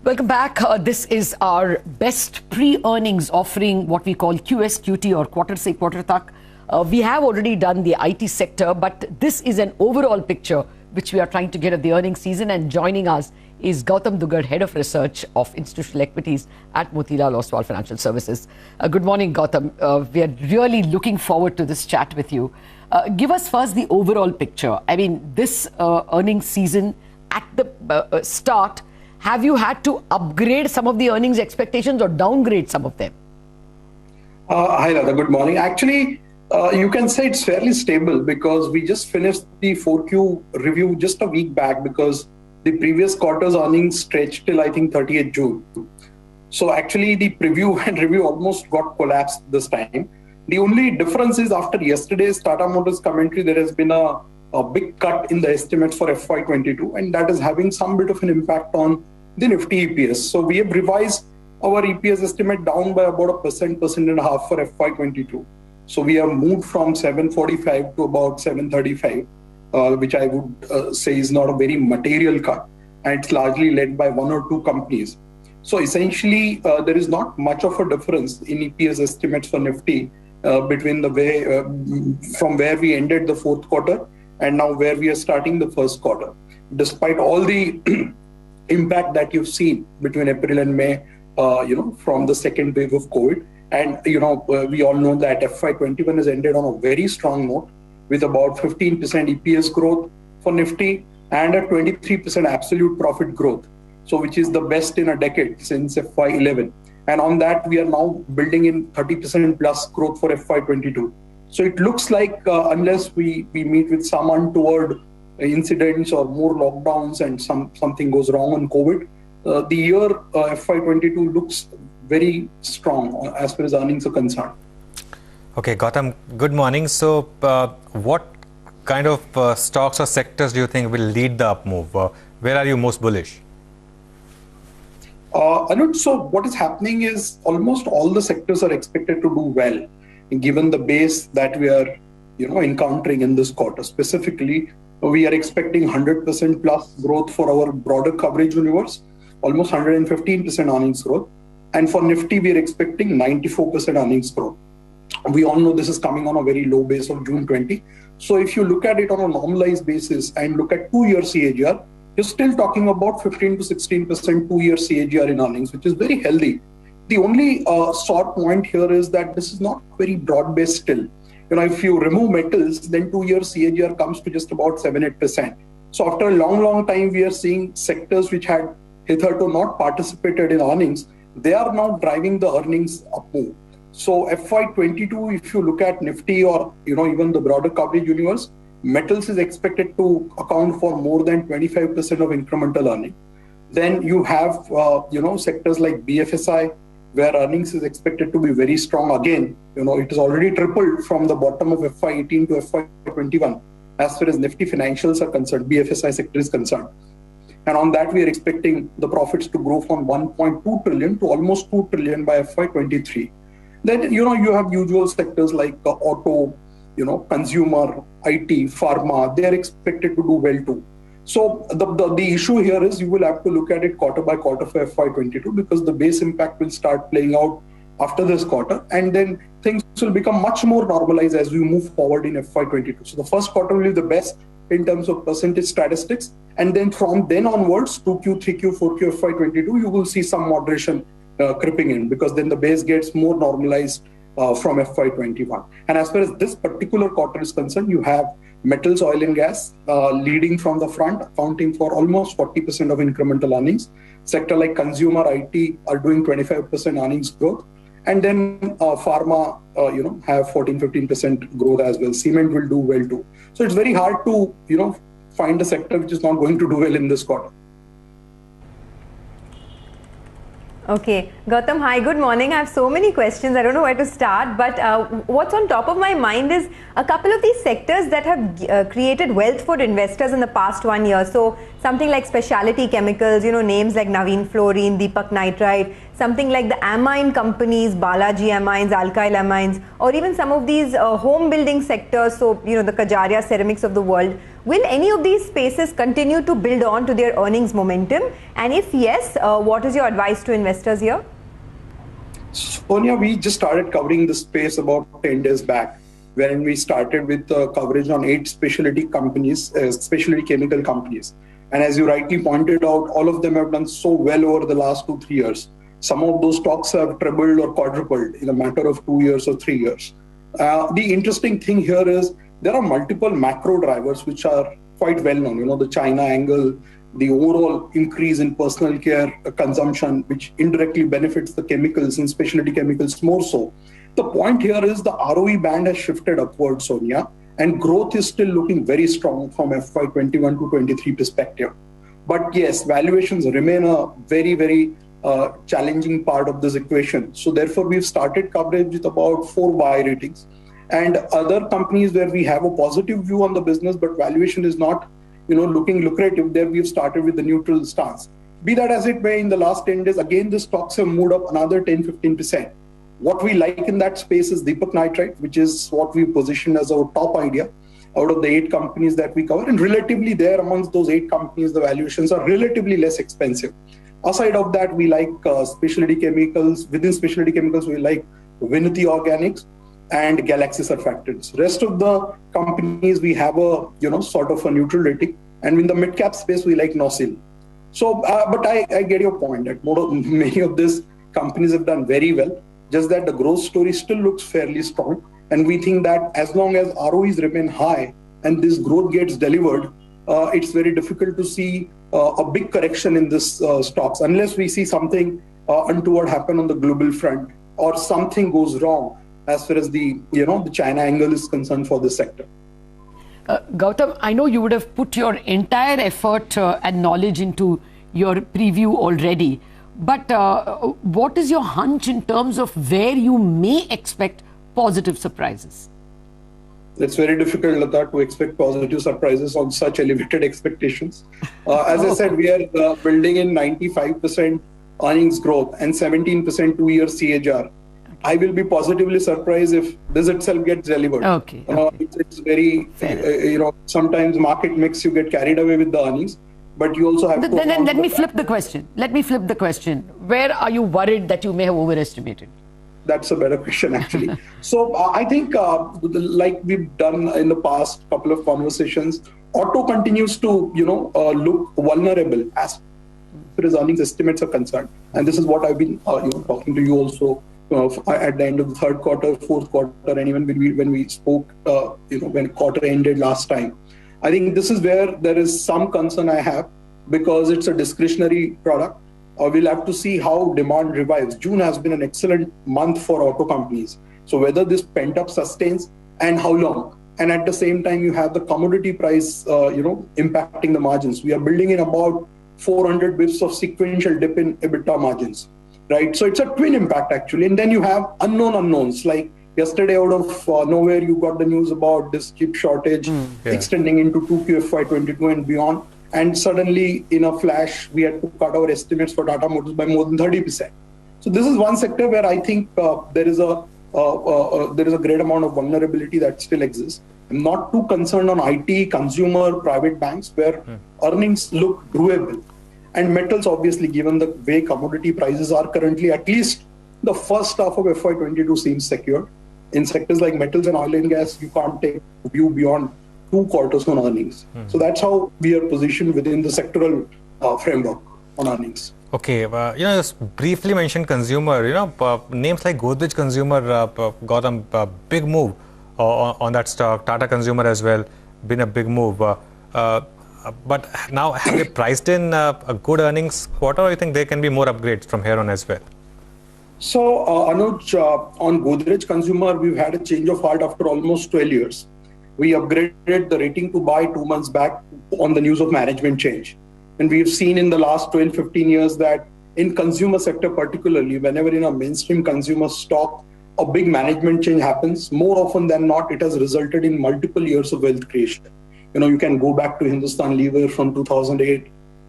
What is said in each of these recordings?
Welcome back. This is our best pre-earnings offering, what we call QSQT or quarter se quarter tak. We have already done the IT sector, but this is an overall picture which we are trying to get at the earnings season. And joining us is Gautam Duggad, Head of Research of Institutional Equities at Motilal Oswal Financial Services. Good morning, Gautam. We are really looking forward to this chat with you. Give us first the overall picture. I mean, this earnings season at the start, have you had to upgrade some of the earnings expectations or downgrade some of them? Hi, Radha. Good morning. Actually, you can say it's fairly stable because we just finished the 4Q review just a week back because the previous quarter's earnings stretched till, I think, 30th June. So actually, the preview and review almost got collapsed this time. The only difference is after yesterday's Tata Motors commentary, there has been a big cut in the estimates for FY22, and that is having some bit of an impact on the Nifty EPS. So we have revised our EPS estimate down by about 1.5% for FY22. So we have moved from 745 to about 735, which I would say is not a very material cut, and it's largely led by one or two companies. So essentially, there is not much of a difference in EPS estimates for Nifty between the way from where we ended the fourth quarter and now where we are starting the first quarter, despite all the impact that you've seen between April and May, from the second wave of COVID. And, we all know that FY21 has ended on a very strong note with about 15% EPS growth for Nifty and a 23% absolute profit growth. So which is the best in a decade since FY11. And on that, we are now building in 30% plus growth for FY22. So it looks like unless we meet with some untoward incidents or more lockdowns and something goes wrong on COVID, the year FY22 looks very strong as far as earnings are concerned. Okay, Gautam, good morning. So what kind of stocks or sectors do you think will lead the up move? Where are you most bullish? Anuj, so what is happening is almost all the sectors are expected to do well, given the base that we are, encountering in this quarter. Specifically, we are expecting 100% plus growth for our broader coverage universe, almost 115% earnings growth. And for Nifty, we are expecting 94% earnings growth. We all know this is coming on a very low base of June 20. So if you look at it on a normalized basis and look at 2-year CAGR, you're still talking about 15 to 16% 2-year CAGR in earnings, which is very healthy. The only sore point here is that this is not very broad-based still. If you remove metals, then 2-year CAGR comes to just about 7-8%. So after a long time, we are seeing sectors which had hitherto not participated in earnings, they are now driving the earnings up move. So FY22, if you look at Nifty or even the broader coverage universe, metals is expected to account for more than 25% of incremental earning. Then you have sectors like BFSI, where earnings is expected to be very strong. Again, it is already tripled from the bottom of FY18 to FY21 as far as Nifty financials are concerned, BFSI sector is concerned. And on that, we are expecting the profits to grow from 1.2 trillion to almost 2 trillion by FY23. Then, you have usual sectors like auto, consumer, IT, pharma, they are expected to do well too. So the issue here is you will have to look at it quarter by quarter for FY22 because the base impact will start playing out after this quarter, and then things will become much more normalized as we move forward in FY22. So the first quarter will be the best in terms of percentage statistics, and then from then onwards, 2Q, 3Q, 4Q, FY22, you will see some moderation creeping in because then the base gets more normalized from FY21. And as far as this particular quarter is concerned, you have metals, oil and gas leading from the front, accounting for almost 40% of incremental earnings. Sector like consumer, IT are doing 25% earnings growth. And then pharma, have 14-15% growth as well. Cement will do well too. So it's very hard to, find a sector which is not going to do well in this quarter. Okay, Gautam, hi, good morning. I have so many questions. I don't know where to start, but what's on top of my mind is a couple of these sectors that have created wealth for investors in the past 1 year. So something like specialty chemicals, names like Navin Fluorine, Deepak Nitrite, something like the amine companies, Balaji Amines, Alkyl Amines, or even some of these home building sectors, so the Kajaria Ceramics of the world, will any of these spaces continue to build on to their earnings momentum? And if yes, what is your advice to investors here? Sonia, we just started covering this space about 10 days back, when we started with coverage on 8 specialty companies, specialty chemical companies. And as you rightly pointed out, all of them have done so well over the last 2-3 years. Some of those stocks have trebled or quadrupled in a matter of 2 years or 3 years. The interesting thing here is there are multiple macro drivers which are quite well known. The China angle, the overall increase in personal care consumption, which indirectly benefits the chemicals and specialty chemicals more so. The point here is the ROE band has shifted upwards, Sonia, and growth is still looking very strong from FY21 to 23 perspective. But yes, valuations remain a very, very challenging part of this equation. So therefore, we've started coverage with about 4 buy ratings. And other companies where we have a positive view on the business, but valuation is not looking lucrative, there we've started with the neutral stance. Be that as it may, in the last 10 days, again, the stocks have moved up another 10-15%. What we like in that space is Deepak Nitrite, which is what we positioned as our top idea out of the 8 companies that we cover. And relatively there, amongst those 8 companies, the valuations are relatively less expensive. Aside of that, we like specialty chemicals. Within specialty chemicals, we like Vinati Organics and Galaxy Surfactants. Rest of the companies, we have a sort of a neutral rating. And in the mid-cap space, we like Nosil. So, but I get your point that many of these companies have done very well. Just that the growth story still looks fairly strong. And we think that as long as ROEs remain high and this growth gets delivered, it's very difficult to see a big correction in this stocks unless we see something untoward happen on the global front or something goes wrong as far as the China angle is concerned for this sector. Gautam, I know you would have put your entire effort and knowledge into your preview already. But what is your hunch in terms of where you may expect positive surprises? It's very difficult, Lata, to expect positive surprises on such elevated expectations. As I said, we are building in 95% earnings growth and 17% 2-year CAGR. I will be positively surprised if this itself gets delivered. Okay. It's very, sometimes market makes you get carried away with the earnings. But you also have to... Then let me flip the question. Where are you worried that you may have overestimated? That's a better question, actually. So I think, like we've done in the past couple of conversations, auto continues to, look vulnerable as far as earnings estimates are concerned. And this is what I've been, talking to you also at the end of the 3rd quarter, 4th quarter, and even when we spoke, when quarter ended last time. I think this is where there is some concern I have because it's a discretionary product. We'll have to see how demand revives. June has been an excellent month for auto companies. So whether this pent-up sustains and how long. And at the same time, you have the commodity price, impacting the margins. We are building in about 400 bps of sequential dip in EBITDA margins, right? So it's a twin impact actually. And then you have unknowns like yesterday out of nowhere, you got the news about this chip shortage extending into 2QFY22 and beyond. And suddenly, in a flash, we had to cut our estimates for Tata Motors by more than 30%. So this is one sector where I think there is a great amount of vulnerability that still exists. I'm not too concerned on IT, consumer, private banks, where earnings look doable. And metals, obviously, given the way commodity prices are currently, at least the first half of FY22 seems secure. In sectors like metals and oil and gas, you can't take a view beyond 2 quarters on earnings. So that's how we are positioned within the sectoral framework on earnings. Okay, just briefly mention consumer, names like Godrej Consumer got a big move on that stock, Tata Consumer as well, been a big move. But now have they priced in a good earnings quarter, or you think there can be more upgrades from here on as well? So, Anuj, on Godrej Consumer, we've had a change of heart after almost 12 years. We upgraded the rating to buy 2 months back on the news of management change. And we've seen in the last 12-15 years that in consumer sector particularly, whenever in a mainstream consumer stock, a big management change happens, more often than not, it has resulted in multiple years of wealth creation. You can go back to Hindustan Lever from 2008,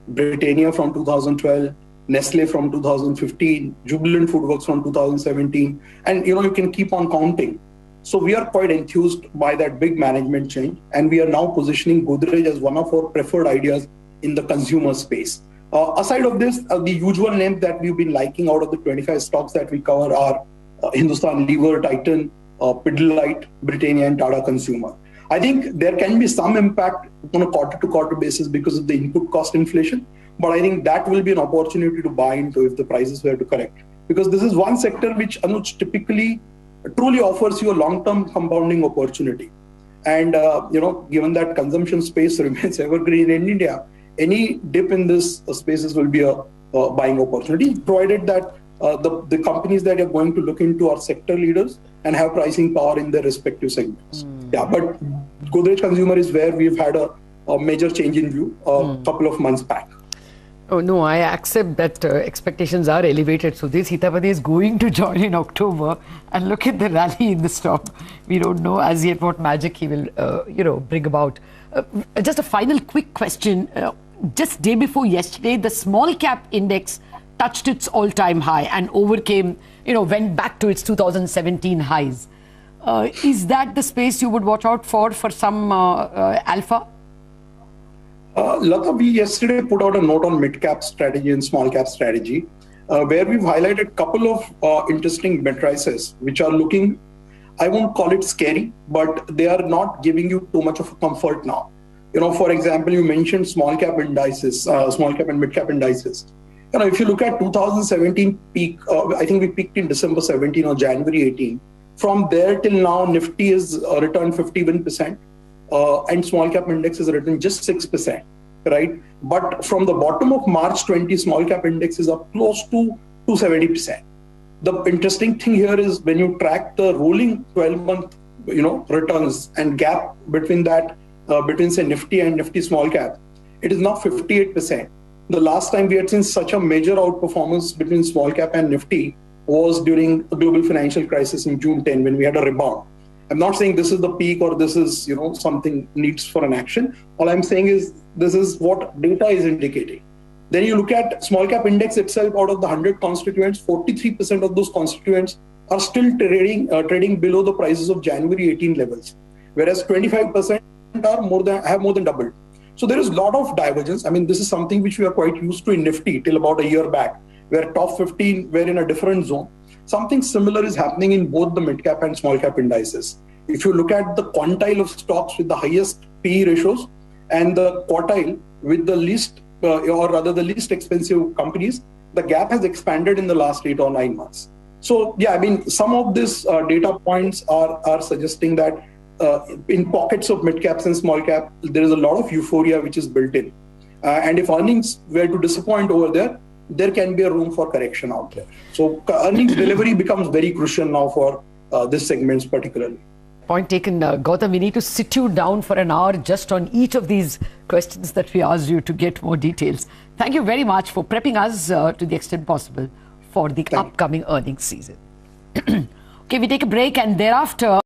Britannia from 2012, Nestle from 2015, Jubilant Foodworks from 2017, and you can keep on counting. So we are quite enthused by that big management change, and we are now positioning Godrej as one of our preferred ideas in the consumer space. Aside of this, the usual names that we've been liking out of the 25 stocks that we cover are Hindustan Lever, Titan, Pidilite, Britannia, and Tata Consumer. I think there can be some impact on a quarter-to-quarter basis because of the input cost inflation, but I think that will be an opportunity to buy into if the prices were to correct. Because this is one sector which, Anuj, typically truly offers you a long-term compounding opportunity. And, given that consumption space remains evergreen in India, any dip in this spaces will be a buying opportunity, provided that the companies that are going to look into are sector leaders and have pricing power in their respective segments. Yeah, but Godrej Consumer is where we've had a major change in view a couple of months back. Oh, no, I accept that expectations are elevated. So this Hitapati is going to join in October, and look at the rally in the stock. We don't know as yet what magic he will, bring about. Just a final quick question. Just day before yesterday, the small cap index touched its all-time high and overcame, went back to its 2017 highs. Is that the space you would watch out for some alpha? Lata, we yesterday put out a note on mid-cap strategy and small-cap strategy, where we've highlighted a couple of interesting matrices, which are looking, I won't call it scary, but they are not giving you too much of a comfort now. For example, you mentioned small-cap indices, small-cap and mid-cap indices. If you look at 2017 peak, I think we peaked in December 17 or January 18. From there till now, Nifty has returned 51%. And small cap index is written just 6%, right? But from the bottom of March 20, small cap index is up close to 70%. The interesting thing here is when you track the rolling 12-month, returns and gap between that, between say Nifty and Nifty small cap, it is now 58%. The last time we had seen such a major outperformance between small cap and Nifty was during the global financial crisis in June 10 when we had a rebound. I'm not saying this is the peak or this is, something needs for an action. All I'm saying is this is what data is indicating. Then you look at small cap index itself, out of the 100 constituents, 43% of those constituents are still trading below the prices of January 18 levels, whereas 25% have more than doubled. So there is a lot of divergence. I mean, this is something which we are quite used to in Nifty till about a year back, where top 15 were in a different zone. Something similar is happening in both the mid-cap and small-cap indices. If you look at the quantile of stocks with the highest PE ratios and the quartile with the least, or rather the least expensive companies, the gap has expanded in the last 8 or 9 months. So, yeah, I mean, some of these data points are suggesting that in pockets of mid-caps and small-cap, there is a lot of euphoria which is built in. And if earnings were to disappoint over there can be a room for correction out there. So earnings delivery becomes very crucial now for this segments particularly. Point taken, Gautam. We need to sit you down for an hour just on each of these questions that we asked you to get more details. Thank you very much for prepping us to the extent possible for the upcoming earnings season. Okay, we take a break and thereafter